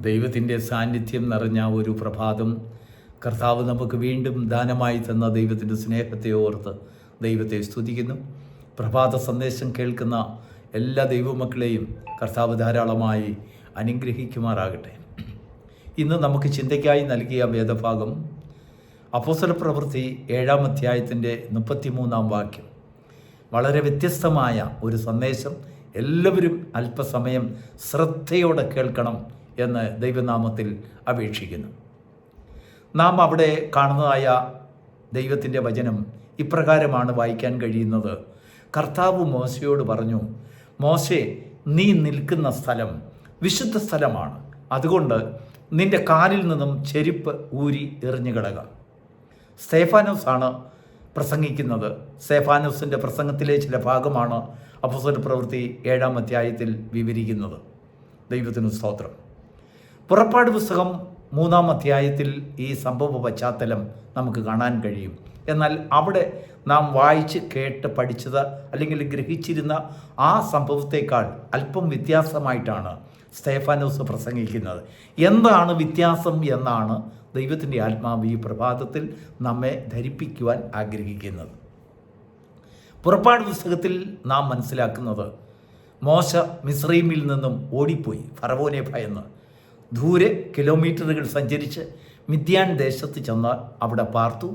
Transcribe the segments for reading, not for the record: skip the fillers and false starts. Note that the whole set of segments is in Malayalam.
ദൈവത്തിൻ്റെ സാന്നിധ്യം നിറഞ്ഞ ഒരു പ്രഭാതം കർത്താവ് നമുക്ക് വീണ്ടും ദാനമായി തന്ന ദൈവത്തിൻ്റെ സ്നേഹത്തെ ഓർത്ത് ദൈവത്തെ സ്തുതിക്കുന്നു. പ്രഭാത സന്ദേശം കേൾക്കുന്ന എല്ലാ ദൈവമക്കളെയും കർത്താവ് ധാരാളമായി അനുഗ്രഹിക്കുമാറാകട്ടെ. ഇന്ന് നമുക്ക് ചിന്തയ്ക്കായി നൽകിയ വേദഭാഗം അപ്പോസ്തലപ്രവൃത്തി 7-ാം അധ്യായത്തിൻ്റെ 33-ാം വാക്യം. വളരെ വ്യത്യസ്തമായ ഒരു സന്ദേശം. എല്ലാവരും അല്പസമയം ശ്രദ്ധയോടെ കേൾക്കണം എന്ന് ദൈവനാമത്തിൽ അപേക്ഷിക്കുന്നു. നാം അവിടെ കാണുന്നതായ ദൈവത്തിൻ്റെ വചനം ഇപ്രകാരമാണ് വായിക്കാൻ കഴിയുന്നത്. കർത്താവ് മോശയോട് പറഞ്ഞു, മോശേ, നീ നിൽക്കുന്ന സ്ഥലം വിശുദ്ധ സ്ഥലമാണ്, അതുകൊണ്ട് നിന്റെ കാലിൽ നിന്നും ചെരുപ്പ് ഊരി എറിഞ്ഞു കളക. സ്തേഫാനോസാണ് പ്രസംഗിക്കുന്നത്. സ്തേഫാനോസിൻ്റെ പ്രസംഗത്തിലെ ചില ഭാഗമാണ് അപ്പോസ്തലപ്രവൃത്തി 7-ാം അധ്യായത്തിൽ വിവരിക്കുന്നത്. ദൈവത്തിന് സ്തോത്രം. പുറപ്പാട് പുസ്തകം 3-ാം അധ്യായത്തിൽ ഈ സംഭവ പശ്ചാത്തലം നമുക്ക് കാണാൻ കഴിയും. എന്നാൽ അവിടെ നാം വായിച്ച് കേട്ട് പഠിച്ചത് അല്ലെങ്കിൽ ഗ്രഹിച്ചിരുന്ന ആ സംഭവത്തേക്കാൾ അല്പം വ്യത്യാസമായിട്ടാണ് സ്തേഫാനോസ് പ്രസംഗിക്കുന്നത്. എന്താണ് വ്യത്യാസം എന്നാണ് ദൈവത്തിൻ്റെ ആത്മാവ് ഈ പ്രഭാതത്തിൽ നമ്മെ ധരിപ്പിക്കുവാൻ ആഗ്രഹിക്കുന്നത്. പുറപ്പാട് പുസ്തകത്തിൽ നാം മനസ്സിലാക്കുന്നത്, മോശ മിസ്രയീമിൽ നിന്നും ഓടിപ്പോയി ഫറവോനെ ഭയന്ന് ദൂരെ കിലോമീറ്ററുകൾ സഞ്ചരിച്ച് മിദ്യാൻ ദേശത്ത് ചെന്ന് അവിടെ പാർത്തു.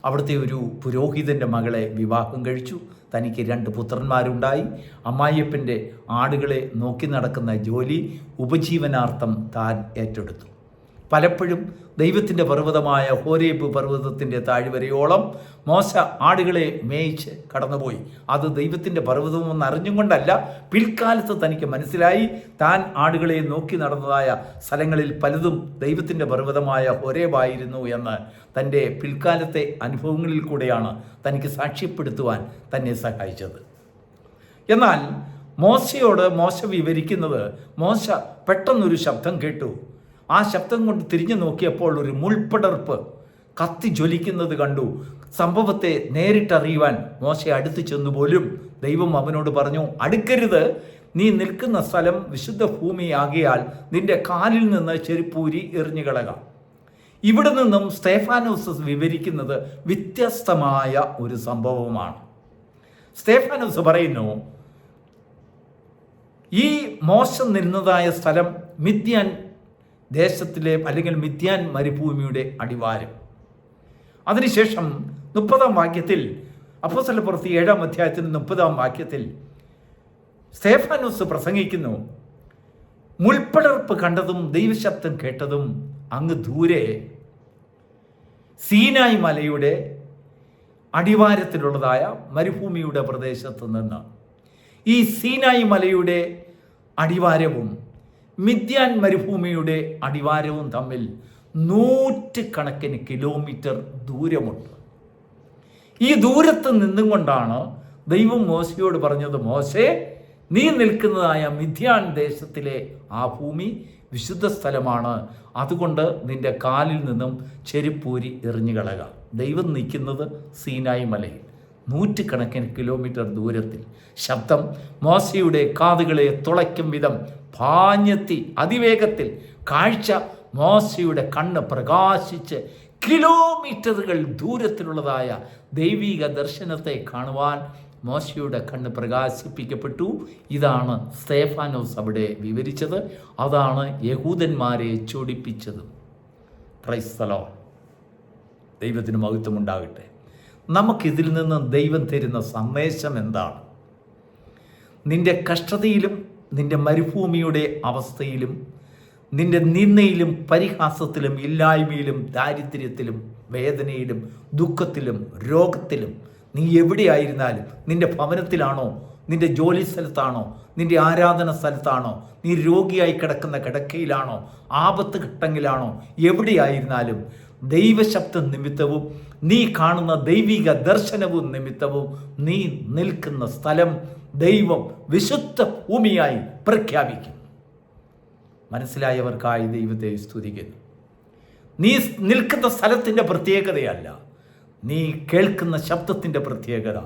അവിടുത്തെ ഒരു പുരോഹിതൻ്റെ മകളെ വിവാഹം കഴിച്ചു. തനിക്ക് 2 പുത്രന്മാരുണ്ടായി. അമ്മായിയപ്പൻ്റെ ആടുകളെ നോക്കി നടക്കുന്ന ജോലി ഉപജീവനാർത്ഥം താൻ ഏറ്റെടുത്തു. പലപ്പോഴും ദൈവത്തിൻ്റെ പർവ്വതമായ ഹോരേബ് പർവ്വതത്തിൻ്റെ താഴ്വരയോളം മോശ ആടുകളെ മേയിച്ച് കടന്നുപോയി. അത് ദൈവത്തിൻ്റെ പർവ്വതമെന്ന് അറിഞ്ഞുകൊണ്ടല്ല, പിൽക്കാലത്ത് തനിക്ക് മനസ്സിലായി താൻ ആടുകളെ നോക്കി നടന്നതായ സ്ഥലങ്ങളിൽ പലതും ദൈവത്തിൻ്റെ പർവ്വതമായ ഹോരേബായിരുന്നു എന്ന്. തൻ്റെ പിൽക്കാലത്തെ അനുഭവങ്ങളിൽ കൂടെയാണ് തനിക്ക് സാക്ഷ്യപ്പെടുത്തുവാൻ തന്നെ സഹായിച്ചത്. എന്നാൽ മോശയോട് മോശ വിവരിക്കുന്നത്, മോശ പെട്ടെന്നൊരു ശബ്ദം കേട്ടു. ആ ശബ്ദം കൊണ്ട് തിരിഞ്ഞു നോക്കിയപ്പോൾ ഒരു മുൾപ്പടർപ്പ് കത്തി ജ്വലിക്കുന്നത് കണ്ടു. സംഭവത്തെ നേരിട്ടറിയുവാൻ മോശ അടുത്ത് ചെന്നുപോലും ദൈവം അവനോട് പറഞ്ഞു, അടുക്കരുത്, നീ നിൽക്കുന്ന സ്ഥലം വിശുദ്ധ ഭൂമിയാകിയാൽ നിന്റെ കാലിൽ നിന്ന് ചെരുപ്പൂരി എറിഞ്ഞു കളക. ഇവിടെ നിന്നും സ്തേഫാനോസ് വിവരിക്കുന്നത് വ്യത്യസ്തമായ ഒരു സംഭവമാണ്. സ്തേഫാനോസ് പറയുന്നു, ഈ മോശം നിന്നതായ സ്ഥലം മിദ്യാൻ ദേശത്തിലെ അല്ലെങ്കിൽ മിദ്യാൻ മരുഭൂമിയുടെ അടിവാരം. അതിനുശേഷം 30-ാം വാക്യത്തിൽ അപ്പോസ്തലപ്രവൃത്തി 7-ാം അധ്യായത്തിൽ 30-ാം വാക്യത്തിൽ സ്തേഫാനോസ് പ്രസംഗിക്കുന്നു, മുൾപ്പടർപ്പ് കണ്ടതും ദൈവശബ്ദം കേട്ടതും അങ്ങ് ദൂരെ സീനായ് മലയുടെ അടിവാരത്തിലുള്ളതായ മരുഭൂമിയുടെ പ്രദേശത്ത് നിന്ന്. ഈ സീനായ് മലയുടെ അടിവാരവും മിദ്യാൻ മരുഭൂമിയുടെ അടിവാരവും തമ്മിൽ 100 കണക്കിന് കിലോമീറ്റർ ദൂരമുണ്ട്. ഈ ദൂരത്ത് നിന്നും കൊണ്ടാണ് ദൈവം മോശയോട് പറഞ്ഞത്, മോശേ, നീ നിൽക്കുന്നതായ മിദ്യാൻ ദേശത്തിലെ ആ ഭൂമി വിശുദ്ധ സ്ഥലമാണ്, അതുകൊണ്ട് നിന്റെ കാലിൽ നിന്നും ചെരുപ്പൂരി എറിഞ്ഞു കളക. ദൈവം നിൽക്കുന്നത് സീനായ് മലയിൽ 100 കണക്കിന് കിലോമീറ്റർ ദൂരത്തിൽ. ശബ്ദം മോശയുടെ കാതുകളെ തുളയ്ക്കും വിധം പാഞ്ഞെത്തി അതിവേഗത്തിൽ. കാഴ്ച മോശയുടെ കണ്ണ് പ്രകാശിച്ച് കിലോമീറ്ററുകൾ ദൂരത്തിലുള്ളതായ ദൈവിക ദർശനത്തെ കാണുവാൻ മോശയുടെ കണ്ണ് പ്രകാശിപ്പിക്കപ്പെട്ടു. ഇതാണ് സ്തേഫാനോസ് അവിടെ വിവരിച്ചത്. അതാണ് യഹൂദന്മാരെ ചൊടിപ്പിച്ചത്. Praise the Lord. ദൈവത്തിന് മഹത്വമുണ്ടാകട്ടെ. നമുക്കിതിൽ നിന്ന് ദൈവം തരുന്ന സന്ദേശം എന്താണ്? നിന്റെ കഷ്ടതയിലും നിന്റെ മരുഭൂമിയുടെ അവസ്ഥയിലും നിന്റെ നിന്ദയിലും പരിഹാസത്തിലും ഇല്ലായ്മയിലും ദാരിദ്ര്യത്തിലും വേദനയിലും ദുഃഖത്തിലും രോഗത്തിലും നീ എവിടെയായിരുന്നാലും, നിന്റെ ഭവനത്തിലാണോ, നിന്റെ ജോലി സ്ഥലത്താണോ, നിന്റെ ആരാധന സ്ഥലത്താണോ, നീ രോഗിയായി കിടക്കുന്ന കിടക്കയിലാണോ, ആപത്ത് ഘട്ടങ്ങളിലാണോ, എവിടെയായിരുന്നാലും ദൈവശബ്ദം നിമിത്തവും നീ കാണുന്ന ദൈവിക ദർശനവും നിമിത്തവും നീ നിൽക്കുന്ന സ്ഥലം ദൈവം വിശുദ്ധ ഭൂമിയായി പ്രഖ്യാപിക്കും. മനസ്സിലായവർക്കായി ദൈവത്തെ സ്തുതിക്കുന്നു. നീ നിൽക്കുന്ന സ്ഥലത്തിൻ്റെ പ്രത്യേകതയല്ല, നീ കേൾക്കുന്ന ശബ്ദത്തിൻ്റെ പ്രത്യേകത,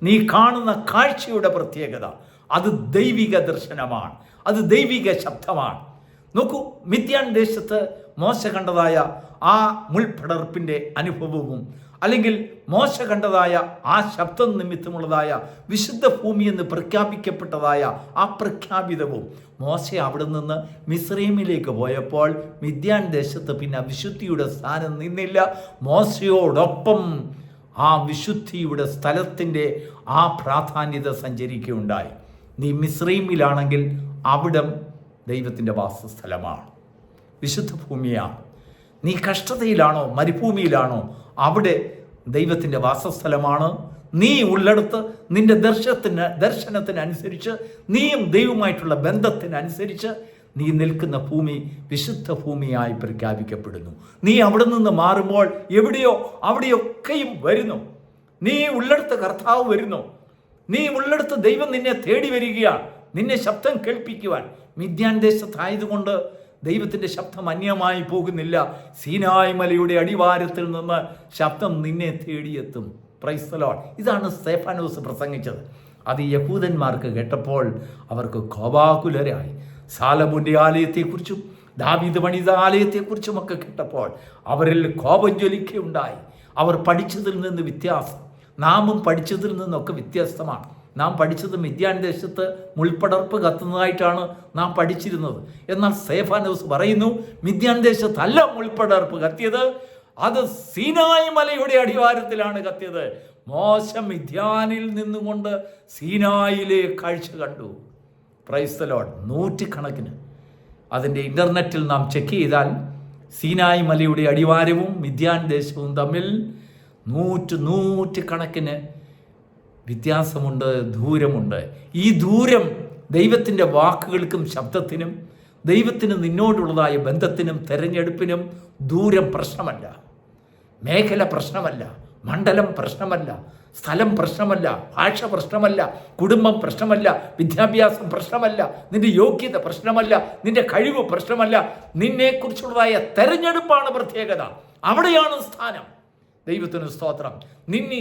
നീ കാണുന്ന കാഴ്ചയുടെ പ്രത്യേകത, അത് ദൈവിക ദർശനമാണ്, അത് ദൈവിക ശബ്ദമാണ്. നോക്കൂ, മിദ്യാൻ ദേശത്ത് മോശ കണ്ടതായ ആ മുൾപടർപ്പിൻ്റെ അനുഭവവും അല്ലെങ്കിൽ മോശ കണ്ടതായ ആ ശബ്ദം നിമിത്തമുള്ളതായ വിശുദ്ധ ഭൂമി എന്ന് പ്രഖ്യാപിക്കപ്പെട്ടതായ ആ പ്രഖ്യാപിതവും മോശ അവിടെ നിന്ന് മിസ്രൈമിലേക്ക് പോയപ്പോൾ മിദ്യാൻ ദേശത്ത് പിന്നെ വിശുദ്ധിയുടെ സ്ഥാനം നിന്നില്ല. മോശയോടൊപ്പം ആ വിശുദ്ധിയുടെ സ്ഥലത്തിൻ്റെ ആ പ്രാധാന്യത സഞ്ചരിക്കുകയുണ്ടായി. നീ മിസ്രൈമിലാണെങ്കിൽ അവിടം ദൈവത്തിൻ്റെ വാസസ്ഥലമാണ്, വിശുദ്ധ ഭൂമിയാണ്. നീ കഷ്ടതയിലാണോ, മരുഭൂമിയിലാണോ, അവിടെ ദൈവത്തിൻ്റെ വാസസ്ഥലമാണ്. നീ ഉള്ളിടത്ത് നിന്റെ ദർശനത്തിനനുസരിച്ച്, നീയും ദൈവമായിട്ടുള്ള ബന്ധത്തിനനുസരിച്ച് നീ നിൽക്കുന്ന ഭൂമി വിശുദ്ധ ഭൂമിയായി പ്രഖ്യാപിക്കപ്പെടുന്നു. നീ അവിടെ നിന്ന് മാറുമ്പോൾ അവിടെയൊക്കെയും വരുന്നു. നീ ഉള്ളിടത്ത് കർത്താവ് വരുന്നു. നീ ഉള്ളിടത്ത് ദൈവം നിന്നെ തേടി വരികയാണ്, നിന്നെ ശബ്ദം കേൾപ്പിക്കുവാൻ. മിദ്യാൻ ദേശത്തായതുകൊണ്ട് ദൈവത്തിൻ്റെ ശബ്ദം അന്യമായി പോകുന്നില്ല. സീനായ് മലയുടെ അടിവാരത്തിൽ നിന്ന് ശബ്ദം നിന്നെ തേടിയെത്തും. Praise the Lord. ഇതാണ് സ്തെഫാനോസ് പ്രസംഗിച്ചത്. അത് യഹൂദന്മാർക്ക് കേട്ടപ്പോൾ അവർക്ക് കോപാകുലരായി. സാലമോന്റെ ആലയത്തെക്കുറിച്ചും ദാവീദ് പണിത ആലയത്തെക്കുറിച്ചുമൊക്കെ കേട്ടപ്പോൾ അവരിൽ കോപം ജ്വലിക്കുകയുണ്ടായി. അവർ പഠിച്ചതിൽ നിന്ന് വ്യത്യാസം, നാമും പഠിച്ചതിൽ നിന്നൊക്കെ വ്യത്യസ്തമാണ്. നാം പഠിച്ചത് മിദ്യാൻ ദേശത്ത് മുൾപടർപ്പ് കത്തുന്നതായിട്ടാണ് നാം പഠിച്ചിരുന്നത്. എന്നാൽ സ്തെഫാനോസ് പറയുന്നു, മിദ്യാൻ ദേശത്തല്ല മുൾപടർപ്പ് കത്തിയത്, അത് സീനായ് മലയുടെ അടിവാരത്തിലാണ് കത്തിയത്. മോശ മിദ്യാനിൽ നിന്നുകൊണ്ട് സീനായിലെ കാഴ്ച കണ്ടു. Praise the Lord. നൂറ്റുകണക്കിന് അതിൻ്റെ ഇൻ്റർനെറ്റിൽ നാം ചെക്ക് ചെയ്താൽ സീനായ് മലയുടെ അടിവാരവും മിദ്യാൻ ദേശവും തമ്മിൽ നൂറ്റുകണക്കിന് വ്യത്യാസമുണ്ട്, ദൂരമുണ്ട്. ഈ ദൂരം ദൈവത്തിൻ്റെ വാക്കുകൾക്കും ശബ്ദത്തിനും ദൈവത്തിന് നിന്നോടുള്ളതായ ബന്ധത്തിനും തെരഞ്ഞെടുപ്പിനും ദൂരം പ്രശ്നമല്ല, മേഖല പ്രശ്നമല്ല, മണ്ഡലം പ്രശ്നമല്ല, സ്ഥലം പ്രശ്നമല്ല, ഭാഷ പ്രശ്നമല്ല, കുടുംബം പ്രശ്നമല്ല, വിദ്യാഭ്യാസം പ്രശ്നമല്ല, നിന്റെ യോഗ്യത പ്രശ്നമല്ല, നിന്റെ കഴിവ് പ്രശ്നമല്ല. നിന്നെക്കുറിച്ചുള്ളതായ തെരഞ്ഞെടുപ്പാണ് പ്രത്യേകത. അവിടെയാണ് സ്ഥാനം. ദൈവത്തിന് സ്തോത്രം. നിന്നെ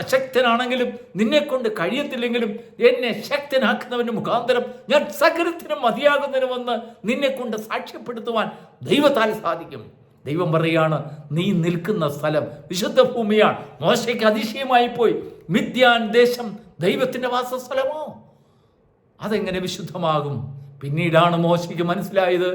അശക്തനാണെങ്കിലും നിന്നെക്കൊണ്ട് കഴിയത്തില്ലെങ്കിലും എന്നെ ശക്തനാക്കുന്നവന് മുഖാന്തരം ഞാൻ സകലത്തിനും മതിയാകുന്നതിനുമെന്ന് നിന്നെക്കൊണ്ട് സാക്ഷ്യപ്പെടുത്തുവാൻ ദൈവത്താൽ സാധിക്കും. ദൈവം പറയുകയാണ്, നീ നിൽക്കുന്ന സ്ഥലം വിശുദ്ധ ഭൂമിയാണ്. മോശയ്ക്ക് അതിശയമായി പോയി. മിദ്യാൻ ദേശം ദൈവത്തിൻ്റെ വാസസ്ഥലമോ? അതെങ്ങനെ വിശുദ്ധമാകും? പിന്നീടാണ് മോശയ്ക്ക് മനസ്സിലായത്,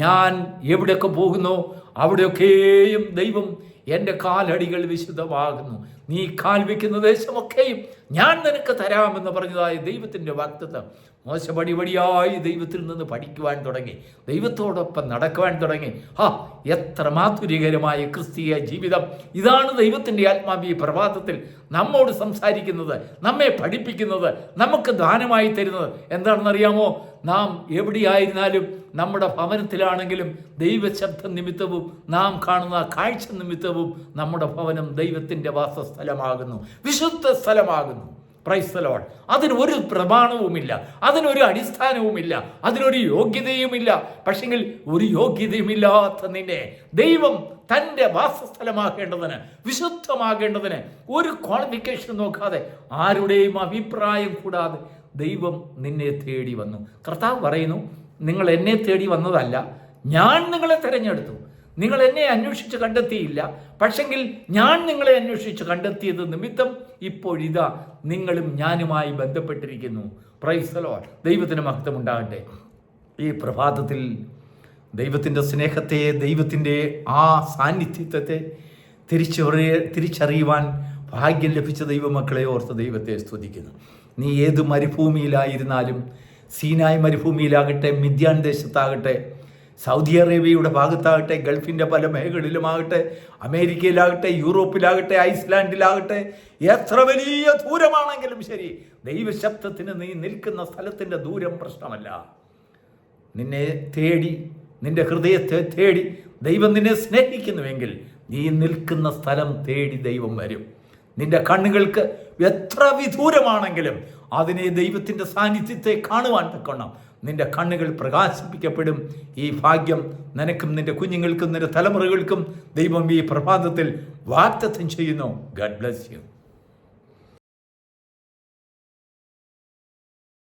ഞാൻ എവിടെയൊക്കെ പോകുന്നോ അവിടെയൊക്കെയും ദൈവം എൻ്റെ കാലടികൾ വിശുദ്ധമാകുന്നു. നീ കാൽ വയ്ക്കുന്ന ദേശമൊക്കെയും ഞാൻ നിനക്ക് തരാമെന്ന് പറഞ്ഞതായ ദൈവത്തിൻ്റെ വാഗ്ദത്തം. മോശ പടിപടിയായി ദൈവത്തിൽ നിന്ന് പഠിക്കുവാൻ തുടങ്ങി, ദൈവത്തോടൊപ്പം നടക്കുവാൻ തുടങ്ങി. എത്ര മാധുര്യകരമായ ക്രിസ്തീയ ജീവിതം! ഇതാണ് ദൈവത്തിൻ്റെ ആത്മാവി പ്രഭാതത്തിൽ നമ്മോട് സംസാരിക്കുന്നത്, നമ്മെ പഠിപ്പിക്കുന്നത്, നമുക്ക് ദാനമായി തരുന്നത്. എന്താണെന്നറിയാമോ? നാം എവിടെയായിരുന്നാലും, നമ്മുടെ ഭവനത്തിലാണെങ്കിലും ദൈവശബ്ദ നിമിത്തവും നാം കാണുന്ന കാഴ്ച നിമിത്തവും നമ്മുടെ ഭവനം ദൈവത്തിൻ്റെ വാസസ്ഥലമാകുന്നു, വിശുദ്ധ സ്ഥലമാകുന്നു. Praise the Lord. അതിനൊരു പ്രമാണവുമില്ല, അതിനൊരു അടിസ്ഥാനവുമില്ല, അതിനൊരു യോഗ്യതയുമില്ല. പക്ഷെങ്കിൽ ഒരു യോഗ്യതയുമില്ലാത്ത നിന്നെ ദൈവം തൻ്റെ വാസസ്ഥലമാക്കേണ്ടതിന്, വിശുദ്ധമാകേണ്ടതിന് ഒരു ക്വാളിഫിക്കേഷൻ നോക്കാതെ, ആരുടെയും അഭിപ്രായം കൂടാതെ ദൈവം നിന്നെ തേടി വന്നു. കർത്താവ് പറയുന്നു, നിങ്ങൾ എന്നെ തേടി വന്നതല്ല, ഞാൻ നിങ്ങളെ തിരഞ്ഞെടുത്തു. നിങ്ങൾ എന്നെ അന്വേഷിച്ച് കണ്ടെത്തിയില്ല, പക്ഷെങ്കിൽ ഞാൻ നിങ്ങളെ അന്വേഷിച്ച് കണ്ടെത്തിയത് നിമിത്തം ഇപ്പോഴിതാ നിങ്ങളും ഞാനുമായി ബന്ധപ്പെട്ടിരിക്കുന്നു. Praise the Lord. ദൈവത്തിന് മഹത്വം ഉണ്ടാകട്ടെ. ഈ പ്രഭാതത്തിൽ ദൈവത്തിൻ്റെ സ്നേഹത്തെ, ദൈവത്തിൻ്റെ ആ സാന്നിധ്യത്തെ തിരിച്ചറിയുവാൻ ഭാഗ്യം ലഭിച്ച ദൈവമക്കളെ ഓർത്ത് ദൈവത്തെ സ്തുതിക്കുന്നു. നീ ഏത് മരുഭൂമിയിലായിരുന്നാലും, സീനായ് മരുഭൂമിയിലാകട്ടെ, മിദ്യാൻ ദേശത്താകട്ടെ, സൗദി അറേബ്യയുടെ ഭാഗത്താകട്ടെ, ഗൾഫിൻ്റെ പല മേഖലയിലുമാകട്ടെ, അമേരിക്കയിലാകട്ടെ, യൂറോപ്പിലാകട്ടെ, ഐസ്ലാൻഡിലാകട്ടെ, എത്ര വലിയ ദൂരമാണെങ്കിലും ശരി, ദൈവശബ്ദത്തിന് നീ നിൽക്കുന്ന സ്ഥലത്തിൻ്റെ ദൂരം പ്രശ്നമല്ല. നിന്നെ തേടി, നിന്റെ ഹൃദയത്തെ തേടി ദൈവം നിന്നെ സ്നേഹിക്കുന്നുവെങ്കിൽ നീ നിൽക്കുന്ന സ്ഥലം തേടി ദൈവം വരും. നിന്റെ കണ്ണുകൾക്ക് എത്ര വിദൂരമാണെങ്കിലും അതിനെ ദൈവത്തിൻ്റെ സാന്നിധ്യത്തെ കാണുവാൻ തക്കവണ്ണം നിന്റെ കണ്ണുകൾ പ്രകാശിപ്പിക്കപ്പെടും. ഈ ഭാഗ്യം നിനക്കും നിന്റെ കുഞ്ഞുങ്ങൾക്കും നിന്റെ തലമുറകൾക്കും ദൈവം ഈ പ്രഭാതത്തിൽ വാഗ്ദത്തം ചെയ്യുന്നു. God bless you.